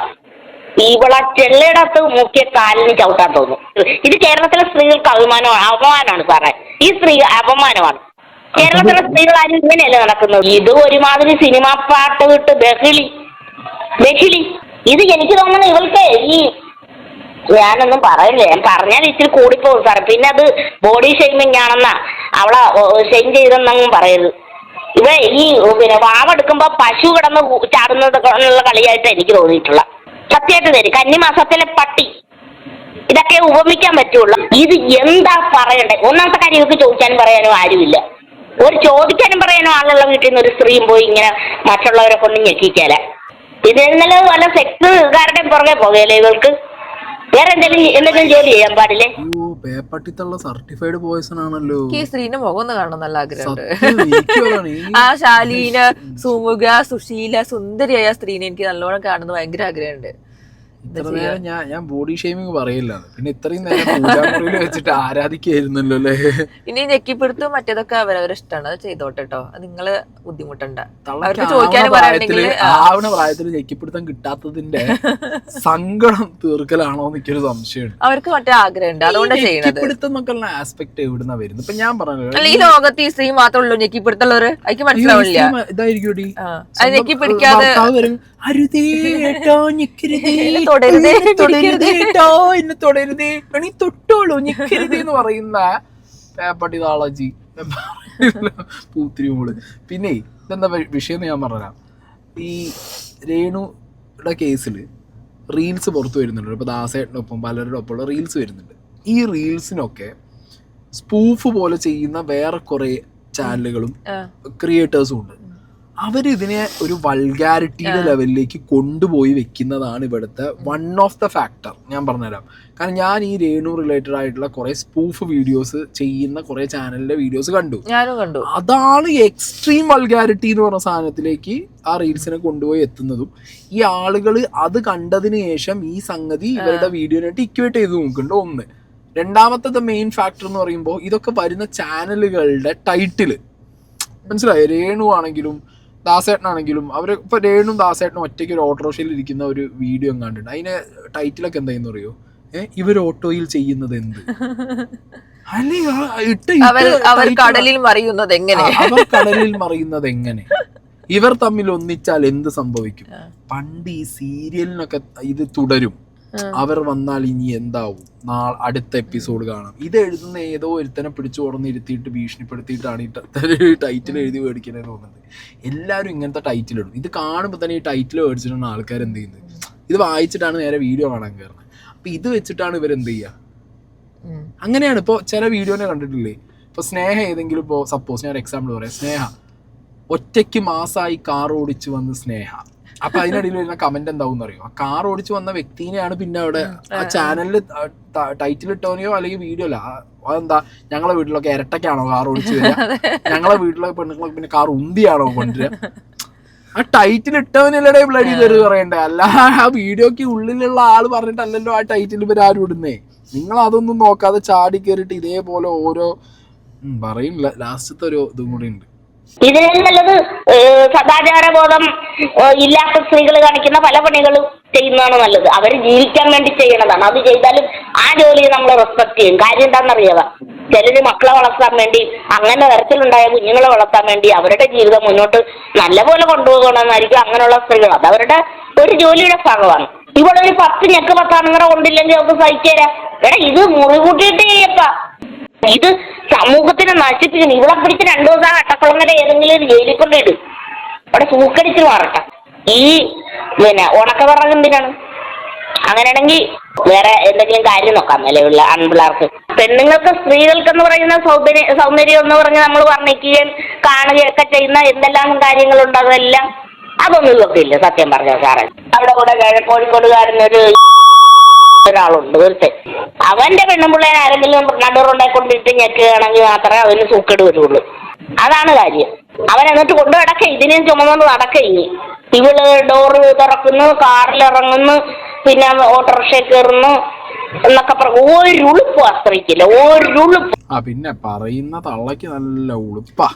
ഇവളെ ചെള്ളിടത്ത് മുക്കിയ കാലിന് ചവിട്ടാൻ തോന്നും. ഇത് കേരളത്തിലെ സ്ത്രീകൾക്ക് അപമാനമാണ് സാറേ. ഈ സ്ത്രീ അപമാനമാണ്. കേരളത്തിലെ സ്ത്രീകളാരും ഇങ്ങനെയല്ല നടക്കുന്നത്. ഇത് ഒരുമാതിരി സിനിമാ പാട്ട് വിട്ട് ബഹിളി. ഇത് എനിക്ക് തോന്നുന്നു ഇവൾക്ക് ഞാനൊന്നും പറയില്ല, ഞാൻ പറഞ്ഞാൽ ഇച്ചിരി കൂടിപ്പോകും സാറേ. പിന്നെ അത് ബോഡി ഷെയ്മിങ് ആണെന്നാ അവളെ ഷെയിം ചെയ്തെന്നൊന്നും പറയരുത്. ഇവ പിന്നെ വാവെടുക്കുമ്പോ പശു കിടന്ന് ചാടുന്നത് കളിയായിട്ട് എനിക്ക് തോന്നിയിട്ടുള്ള. സത്യമായിട്ട് തരും. കന്നിമാസത്തിലെ പട്ടി ഇതൊക്കെ ഉപമിക്കാൻ പറ്റുള്ളൂ. ഇത് എന്താ പറയണ്ടേ? ഒന്നാമത്തെ കാര്യം ഇവർക്ക് ചോദിക്കാനും പറയാനും ആരുമില്ല. ഒരു ചോദിക്കാനും പറയാനും ആളുള്ള വീട്ടിൽ നിന്ന് ഒരു സ്ത്രീയും പോയി ഇങ്ങനെ മറ്റുള്ളവരെ കൊണ്ട് ഞെക്കിക്കാല. ഇത് ഇന്നലെ വല്ല സെക്സുകാരുടെയും പുറകെ പോകല്ലേ ഇവർക്ക്? വേറെ എന്തെങ്കിലും ജോലി ചെയ്യാൻ പാടില്ലേ? അയ്യോ പേപ്പട്ടിത്തുള്ള സർട്ടിഫൈഡ് പോയിസൺ ആണല്ലോ. ഈ സ്ത്രീന്റെ മുഖം ഒന്ന് കാണണം നല്ല ആഗ്രഹമുണ്ട്. സത്യം ആ ശാലീന സുമുഖ സുശീല സുന്ദരിയായ സ്ത്രീനെ എനിക്ക് നല്ലോണം കാണുന്നത് ഭയങ്കര ആഗ്രഹമുണ്ട്. ഇത്ര നേരം ഞാൻ ബോഡി ഷേമിങ് പറയില്ല, പിന്നെ ഇത്രയും നേരം പൂജാമുറിയിൽ വെച്ചിട്ട് ആരാധിക്കായിരുന്നല്ലോ അല്ലേ. ഇനി ഞെക്കിപ്പിടുത്തും മറ്റേതൊക്കെ അവരവരെ ഇഷ്ടമാണ്, അത് ചെയ്തോട്ടെ കേട്ടോ, അത് ബുദ്ധിമുട്ടണ്ട. അവർക്ക് ചോദിക്കാനും പറയാനുണ്ടെങ്കിൽ ആവണ പ്രായത്തിൽ ഞെക്കിപ്പിടുത്തം കിട്ടാത്തതിന്റെ സങ്കടം തീർക്കലാണോ എനിക്കൊരു സംശയമുണ്ട്. അവർക്ക് മറ്റേ ആഗ്രഹമുണ്ട്, അതുകൊണ്ട് ചെയ്യണത്. ഞെക്കിപ്പിടുത്തം എന്നൊക്കെയുള്ള ആസ്പെക്ട് എവിടുന്ന വരുന്നത്? ഇപ്പൊ ഞാൻ പറഞ്ഞല്ലോ, അല്ല ഈ ലോകത്ത് ഈ സ്ത്രീ മാത്രമേ ഉള്ളൂ ഞെക്കിപ്പിടുത്തുള്ളവര്, എനിക്ക് മനസ്സിലാവില്ല. ഇതായിരിക്കും അത് ഞെക്കിപ്പിടിക്കാതെ എന്നെ തൊടരുതേ നീ തൊട്ടോളൂ ഞെക്കരുതേ എന്ന് പറയുന്ന പേപ്പട്ടി താളജി പൂത്തിരി മോള്. പിന്നെ ഇതെന്താ വിഷയം ഞാൻ പറഞ്ഞുതരാം. ഈ രേണുയുടെ കേസില് റീൽസ് പുറത്തു വരുന്നുണ്ട്. ഇപ്പൊ ദാസേട്ടനൊപ്പം പലരുടെ ഒപ്പമുള്ള റീൽസ് വരുന്നുണ്ട്. ഈ റീൽസിനൊക്കെ സ്പൂഫ് പോലെ ചെയ്യുന്ന വേറെ കുറെ ചാനലുകളും ക്രിയേറ്റേഴ്സും ഉണ്ട്. അവരിതിനെ ഒരു വൾഗാരിറ്റിയുടെ ലെവലിലേക്ക് കൊണ്ടുപോയി വെക്കുന്നതാണ് ഇവിടുത്തെ വൺ ഓഫ് ദ ഫാക്ടർ. ഞാൻ പറഞ്ഞുതരാം. കാരണം ഞാൻ ഈ രേണു റിലേറ്റഡ് ആയിട്ടുള്ള കുറെ സ്പൂഫ് വീഡിയോസ് ചെയ്യുന്ന കുറെ ചാനലിന്റെ വീഡിയോസ് കണ്ടു. അതാണ് എക്സ്ട്രീം വൾഗാരിറ്റി എന്ന് പറഞ്ഞ സാധനത്തിലേക്ക് ആ റീൽസിനെ കൊണ്ടുപോയി എത്തുന്നതും. ഈ ആളുകൾ അത് കണ്ടതിന് ശേഷം ഈ സംഗതി ഇവരുടെ വീഡിയോനായിട്ട് ഇക്വേറ്റ് ചെയ്ത് നോക്കുന്നുണ്ട്. ഒന്ന്. രണ്ടാമത്തെ മെയിൻ ഫാക്ടർ എന്ന് പറയുമ്പോൾ ഇതൊക്കെ വരുന്ന ചാനലുകളുടെ ടൈറ്റില് മനസ്സിലായോ? രേണു ആണെങ്കിലും ദാസേട്ടനാണെങ്കിലും അവർ ഇപ്പൊ രേണും ദാസേട്ടനും ഒറ്റയ്ക്ക് ഒരു ഓട്ടോറിക്ഷയിൽ ഇരിക്കുന്ന ഒരു വീഡിയോ കണ്ടിട്ടുണ്ട്. അതിന് ടൈറ്റിലൊക്കെ എന്തായെന്ന് അറിയോ? ഇവർ ഓട്ടോയിൽ ചെയ്യുന്നത് എന്ത്, അവർ കടലിൽ മറിയുന്നത് എങ്ങനെ, ഇവർ തമ്മിൽ ഒന്നിച്ചാൽ എന്ത് സംഭവിക്കും. പണ്ട് ഈ സീരിയലിനൊക്കെ ഇത് തുടരും, അവർ വന്നാൽ ഇനി എന്താവും, അടുത്ത എപ്പിസോഡ് കാണാം. ഇത് എഴുതുന്ന ഏതോ ഒരുത്തനെ പിടിച്ചു കൊടുന്നിരുത്തിയിട്ട് ഭീഷണിപ്പെടുത്തിയിട്ടാണ് ഈ ടൈറ്റിൽ എഴുതി മേടിക്കുന്നത് തോന്നുന്നത്. എല്ലാവരും ഇങ്ങനത്തെ ടൈറ്റിൽ ഇടും. ഇത് കാണുമ്പോൾ തന്നെ ഈ ടൈറ്റിൽ മേടിച്ചിട്ടാണ് ആൾക്കാർ എന്ത് ചെയ്യുന്നത്, ഇത് വായിച്ചിട്ടാണ് നേരെ വീഡിയോ കാണാൻ കയറുന്നത്. അപ്പൊ ഇത് വെച്ചിട്ടാണ് ഇവരെന്ത് ചെയ്യുക. അങ്ങനെയാണ്. ഇപ്പോൾ ചില വീഡിയോനെ കണ്ടിട്ടില്ലേ, ഇപ്പോൾ സ്നേഹ ഏതെങ്കിലും, ഇപ്പോൾ സപ്പോസ് ഞാൻ എക്സാമ്പിൾ പറയാം, സ്നേഹ ഒറ്റയ്ക്ക് മാസമായി കാർ ഓടിച്ചു വന്ന് സ്നേഹ. അപ്പൊ അതിനിടയിൽ വരുന്ന കമന്റ് എന്താവും അറിയോ? ആ കാർ ഓടിച്ചു വന്ന വ്യക്തിനെയാണ് പിന്നെ അവിടെ ആ ചാനലിൽ ടൈറ്റിൽ ഇട്ടോനെയോ അല്ലെങ്കിൽ വീഡിയോ അല്ല, അതെന്താ ഞങ്ങളെ വീട്ടിലൊക്കെ ഇരട്ടയ്ക്കാണോ കാർ ഓടിച്ചു വരിക, ഞങ്ങളെ വീട്ടിലൊക്കെ പെണ്ണുങ്ങളൊക്കെ പിന്നെ കാർ ഉന്തിയാണോ കൊണ്ടുവരിക. ആ ടൈറ്റിൽ ഇട്ടവനല്ലേ ബ്ലഡി തെറി പറയണ്ടേ, അല്ല ആ വീഡിയോക്ക് ഉള്ളിലുള്ള ആള് പറഞ്ഞിട്ടല്ലല്ലോ ആ ടൈറ്റിൽ ഇവരാരും ഇടുന്നേ. നിങ്ങൾ അതൊന്നും നോക്കാതെ ചാടി കയറിയിട്ട് ഇതേപോലെ ഓരോ പറയില്ല. ലാസ്റ്റത്തെ ഒരു ഇതും കൂടി ഉണ്ട്. ഇതിനും നല്ലത് സദാചാര ബോധം ഇല്ലാത്ത സ്ത്രീകൾ കാണിക്കുന്ന പല പണികളും ചെയ്യുന്നതാണ് നല്ലത്. അവർ ജീവിക്കാൻ വേണ്ടി ചെയ്യണതാണ്. അത് ചെയ്താലും ആ ജോലിയെ നമ്മൾ റെസ്പെക്ട് ചെയ്യും. കാര്യം എന്താണെന്നറിയാവാ, ചിലര് മക്കളെ വളർത്താൻ വേണ്ടി, അങ്ങനെ തരത്തിലുണ്ടായ കുഞ്ഞുങ്ങളെ വളർത്താൻ വേണ്ടി അവരുടെ ജീവിതം മുന്നോട്ട് നല്ലപോലെ കൊണ്ടുപോകണമെന്നായിരിക്കും അങ്ങനെയുള്ള സ്ത്രീകൾ. അത് അവരുടെ ഒരു ജോലിയുടെ ഭാഗമാണ്. ഇവിടെ ഒരു 10 ഞെക്ക് 10 ആണുങ്ങളെ കൊണ്ടില്ലെങ്കിൽ അവർക്ക് സഹിച്ചുതരാം. എടാ ഇത് മുറികൂട്ടിയിട്ട് ചെയ്യപ്പ, ഇത് സമൂഹത്തിനെ നശിപ്പിക്കുന്നു. ഇവിടെ പിടിച്ച് 2 ദിവസം അട്ടക്കുളം വരെ ഏതെങ്കിലും ജയിലിൽ കൊണ്ടിടും, അവിടെ സൂക്കടിച്ച് മാറട്ടെ. ഈ ഉണക്കവിറക് എന്തിനാണ്? അങ്ങനെയാണെങ്കിൽ വേറെ എന്തെങ്കിലും കാര്യം നോക്കാം. നിലവിലുള്ള ആൺപിള്ളേർക്ക്, പെണ്ണുങ്ങൾക്ക്, സ്ത്രീകൾക്കെന്ന് പറയുന്ന സൗന്ദര്യം എന്ന് പറഞ്ഞ് നമ്മൾ വർണ്ണിക്കുകയും കാണുകയൊക്കെ ചെയ്യുന്ന എന്തെല്ലാം കാര്യങ്ങളുണ്ട്, അതെല്ലാം അതൊന്നും ഇതൊക്കെയില്ല. സത്യം പറഞ്ഞ സാറേ, അവിടെ കൂടെ കോഴിക്കോടുകാരനൊരു ഒരാളുണ്ട്, ഒരുത്തൻ. അവന്റെ പെണ്ണുമ്പിള്ളേനെ ആരെങ്കിലും നടുറുണ്ടായിക്കൊണ്ടിട്ട് ഞെക്കുകയാണെങ്കിൽ മാത്രമേ അവന് സൂക്കേട് വരുള്ളൂ. അതാണ് കാര്യം. അവൻ എന്നിട്ട് കൊണ്ടു നടക്ക, ഇതിനെയും ചുമന്നുകൊണ്ട് നടക്ക. ഇവള് ഡോറ് തുറക്കുന്നു, കാറിലിറങ്ങുന്നു, പിന്നെ ഓട്ടോറിക്ഷയിൽ കയറുന്നു എന്നൊക്കെ ഒരു ഉളുപ്പ് അസ്ത്രയിക്കില്ല, ഒരു ഉളുപ്പ്. പിന്നെ പറയുന്ന തള്ളക്ക് നല്ല ഉളുപ്പാ.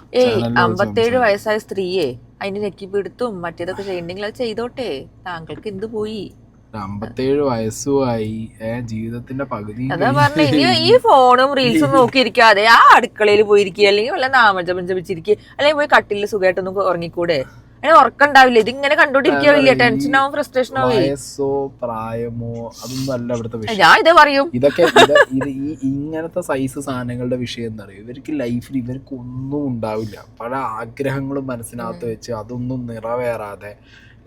57 വയസ്സായ സ്ത്രീയെ അതിന്റെ നെക്കിപ്പിടുത്തും മറ്റേതൊക്കെ ചെയ്യണ്ടെങ്കിൽ അത് ചെയ്തോട്ടെ, താങ്കൾക്ക് എന്ത് പോയി? 57 വയസ്സുമായി, ജീവിതത്തിന്റെ പകുതി. അതാ പറഞ്ഞ, ഇനി ഈ ഫോണും റീൽസും നോക്കിയിരിക്കാതെ ആ അടുക്കളയിൽ പോയിരിക്കുക, അല്ലെങ്കിൽ വല്ല നാമജപം ജപിച്ചിരിക്കുക, അല്ലെങ്കിൽ പോയി കട്ടില് സുഖമായിട്ടൊന്നും ഉറങ്ങിക്കൂടെ? അതിന് ഉറക്കണ്ടാവില്ല. ഇതിങ്ങനെ കണ്ടോണ്ടിരിക്കാവില്ല, ടെൻഷനാവും, ഫ്രസ്ട്രേഷൻ ആവും. വയസ്സോ പ്രായമോ അതൊന്നും അല്ല ഇവിടുത്തെ വിഷയം. ഞാൻ ഇത് പറയും, ഇതൊക്കെ ഈ ഇങ്ങനത്തെ സൈസ് സാധനങ്ങളുടെ വിഷയം എന്താ പറയുക, ഇവർക്ക് ലൈഫിൽ ഇവർക്ക് ഒന്നും ഉണ്ടാവില്ല. പല ആഗ്രഹങ്ങളും മനസ്സിനകത്ത് വെച്ച് അതൊന്നും നിറവേറാതെ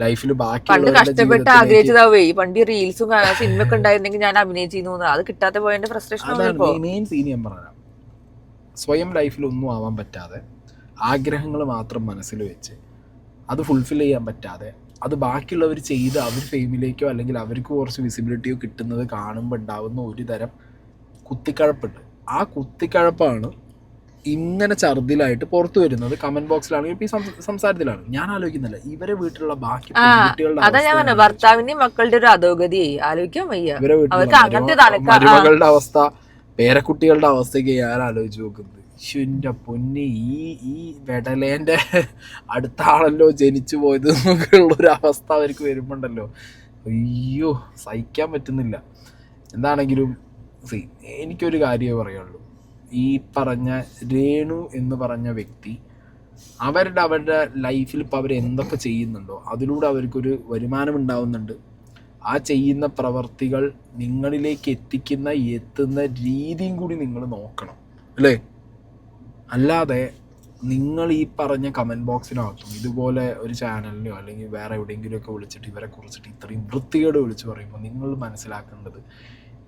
ലൈഫിൽ ബാക്കി കഷ്ടപ്പെട്ട് ആഗ്രഹിച്ചതാവേ. പണ്ട് റീൽസും സിനിമ ഒക്കെ ഉണ്ടായിരുന്നെങ്കിൽ ഞാൻ അഭിനയിച്ചിരുന്നു, അത് കിട്ടാതെ പോയതിന്റെ ഫ്രസ്ട്രേഷൻ. മെയിൻ സീൻ ഞാൻ പറഞ്ഞാൽ, സ്വയം ലൈഫിൽ ഒന്നും ആവാൻ പറ്റാതെ ആഗ്രഹങ്ങൾ മാത്രം മനസ്സിൽ വെച്ച് അത് ഫുൾഫിൽ ചെയ്യാൻ പറ്റാതെ അത് ബാക്കിയുള്ളവർ ചെയ്ത് അവർ ഫെയിമിലേക്കോ അല്ലെങ്കിൽ അവർക്ക് കുറച്ച് വിസിബിലിറ്റിയോ കിട്ടുന്നത് കാണുമ്പോൾ ഉണ്ടാവുന്ന ഒരു തരം കുത്തിക്കഴപ്പുണ്ട്. ആ കുത്തിക്കഴപ്പാണ് ഇങ്ങനെ ഛർദിലായിട്ട് പുറത്തു വരുന്നത്. കമന്റ് ബോക്സിലാണെങ്കിൽ ഇപ്പൊ ഈ സംസാരത്തിലാണ്. ഞാൻ ആലോചിക്കുന്നില്ല ഇവരെ വീട്ടിലുള്ള ബാക്കി അതാ ഞാൻ പറഞ്ഞു, ഭർത്താവിന്റെയും മക്കളുടെ ഒരു അധോഗതി ആലോചിക്കാൻ വയ്യ. ഇവരെ വീട്ടിലുള്ള മരുമകളുടെ അവസ്ഥ, പേരക്കുട്ടികളുടെ അവസ്ഥയ്ക്ക് ഞാൻ ആലോചിച്ച് നോക്കുന്നത്. ശുന്റെ പൊന്നി, ഈ വെടലേന്റെ അടുത്ത ആളല്ലോ ജനിച്ചു പോയത് എന്നൊക്കെയുള്ളൊരു അവസ്ഥ അവർക്ക് വരുമ്പോണ്ടല്ലോ, അയ്യോ സഹിക്കാൻ പറ്റുന്നില്ല. എന്താണെങ്കിലും എനിക്കൊരു കാര്യമേ പറയുള്ളൂ. ഈ പറഞ്ഞ രേണു എന്ന് പറഞ്ഞ വ്യക്തി അവരുടെ ലൈഫിൽ ഇപ്പോൾ അവർ എന്തൊക്കെ ചെയ്യുന്നുണ്ടോ അതിലൂടെ അവർക്കൊരു വരുമാനം ഉണ്ടാവുന്നുണ്ട്. ആ ചെയ്യുന്ന പ്രവർത്തികൾ നിങ്ങളിലേക്ക് എത്തുന്ന രീതിയും കൂടി നിങ്ങൾ നോക്കണം അല്ലേ? അല്ലാതെ നിങ്ങൾ ഈ പറഞ്ഞ കമൻറ്റ് ബോക്സിനകത്തും ഇതുപോലെ ഒരു ചാനലിനെയോ അല്ലെങ്കിൽ വേറെ എവിടെയെങ്കിലുമൊക്കെ വിളിച്ചിട്ട് ഇവരെ കുറിച്ചിട്ട് ഇത്രയും വൃത്തികേട് വിളിച്ച് പറയുമ്പോൾ നിങ്ങൾ മനസ്സിലാക്കേണ്ടത്,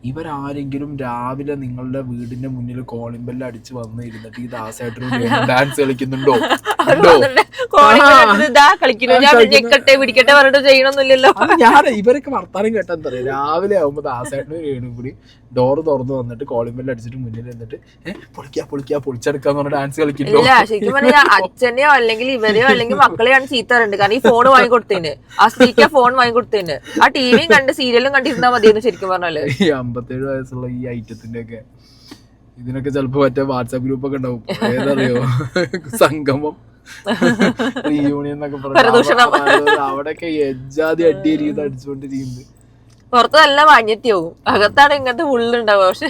ഇവരാരെങ്കിലും രാവിലെ നിങ്ങളുടെ വീടിന്റെ മുന്നിൽ കോളിംഗ് ബെല്ല് അടിച്ച് വന്ന് ഇരുന്നിട്ട് ഈ ദാസായിട്ട് ഡാൻസ് കളിക്കുന്നുണ്ടോ? ഞാൻ ഇവരൊക്കെ വർത്താനം കേട്ടാ എന്താ പറയാ, രാവിലെ ആകുമ്പോ ദാസായിട്ടും രേണും കൂടി ഡോറ് തുറന്ന് വന്നിട്ട് കോളിംഗ് ബെല്ല് അടിച്ചിട്ട് മുന്നിൽ എന്നിട്ട് പൊളിച്ചെടുക്കാന്ന് പറഞ്ഞ ഡാൻസ് കളിക്കുന്നുണ്ടോ? ശരിക്കും പറഞ്ഞാൽ അച്ഛനെയോ അല്ലെങ്കിൽ ഇവരെയോ അല്ലെങ്കിൽ മക്കളെയാണ് ചീത്തറുണ്ട്. കാരണം ഈ ഫോൺ വാങ്ങിക്കൊടുത്തതിന്, ആ സ്ത്രീക്ക് ഫോൺ വാങ്ങിക്കൊടുത്തതിന്, ആ ടിവിയും കണ്ട് സീരിയലും കണ്ടിരുന്നാ മതിയെന്ന് ശരിക്കും പറഞ്ഞാല്. 57 വയസ്സുള്ള ഈ ഐറ്റത്തിന്റെ ഒക്കെ ഇതിനൊക്കെ ചിലപ്പോ മറ്റേ വാട്സാപ്പ് ഗ്രൂപ്പ് ഒക്കെ ഉണ്ടാവും, ഏതറിയോ സംഗമം യൂണിയൻ എന്നൊക്കെ പറഞ്ഞു അവിടെയൊക്കെ എജ്ജാതി അടിയിരിക്കുന്നത് അടിച്ചുകൊണ്ടിരിക്കുന്നത്. പുറത്ത് നല്ല മാന്യത്യാവും, അകത്താണ് ഇങ്ങനത്തെ ഉള്ളുണ്ടാവുക. പക്ഷെ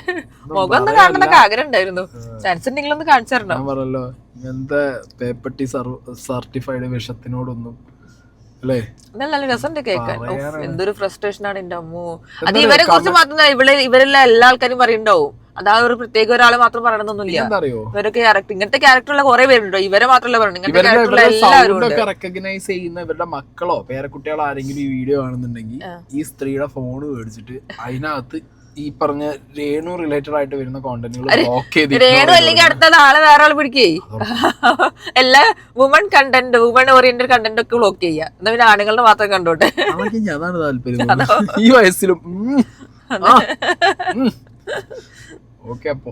മുഖം ഒന്ന് കാണുന്നൊക്കെ ആഗ്രഹം ഉണ്ടായിരുന്നു. ചാൻസ് ഉണ്ടെങ്കിൽ ഒന്ന് കാണിച്ചു തരണം. ഞാൻ പറഞ്ഞല്ലോ ഇങ്ങനത്തെ പേപ്പട്ടി സർട്ടിഫൈഡ് വിഷത്തിനോടൊന്നും അല്ലേ. നല്ല രസമുണ്ട് കേൾക്കാൻ. എന്തൊരു ഫ്രസ്ട്രേഷൻ ആണ് എന്റെ അമ്മോ. അത് ഇവരെ കുറിച്ച് മാത്രമല്ല, ഇവരെല്ലാം എല്ലാ ആൾക്കാരും പറയുന്നുണ്ടാവും. അതാ ഒരു പ്രത്യേക ഒരാളെ മാത്രം പറയണമെന്നൊന്നുമില്ല. ഇവരൊക്കെ ഇങ്ങനത്തെ ക്യാരക്ടറുള്ള കുറെ പേരുണ്ടോ, ഇവരെ മാത്രമല്ല പറയുന്നത്. ഇങ്ങനത്തെ ക്യാരക്ടറുള്ള എല്ലാവരും റെക്കഗ്നൈസ് ചെയ്യുന്ന ഇവരുടെ മക്കളോ പേരക്കുട്ടികളോ ആരെങ്കിലും ഈ വീഡിയോ കാണുന്നുണ്ടെങ്കിൽ ഈ സ്ത്രീയുടെ ഫോൺ മേടിച്ചിട്ട് അതിനകത്ത് ഈ പറഞ്ഞ രേണു റിലേറ്റഡ് ആയിട്ട് വരുന്ന കോണ്ടന്റുകൾ ബ്ലോക്ക് ചെയ്ത്, രേണു അല്ലെങ്കിൽ അടുത്ത ആളെ വേറെ ആൾ പിടിക്കേ, എല്ലാ woman content, woman oriented content ഒക്കെ ബ്ലോക്ക് ചെയ്യുക. എന്നാ പിന്നെ ആണുങ്ങളുടെ മാത്രം കണ്ടോട്ടെ. അതാണ് താല്പര്യം ഈ വയസ്സിലും. ഓക്കെ, അപ്പൊ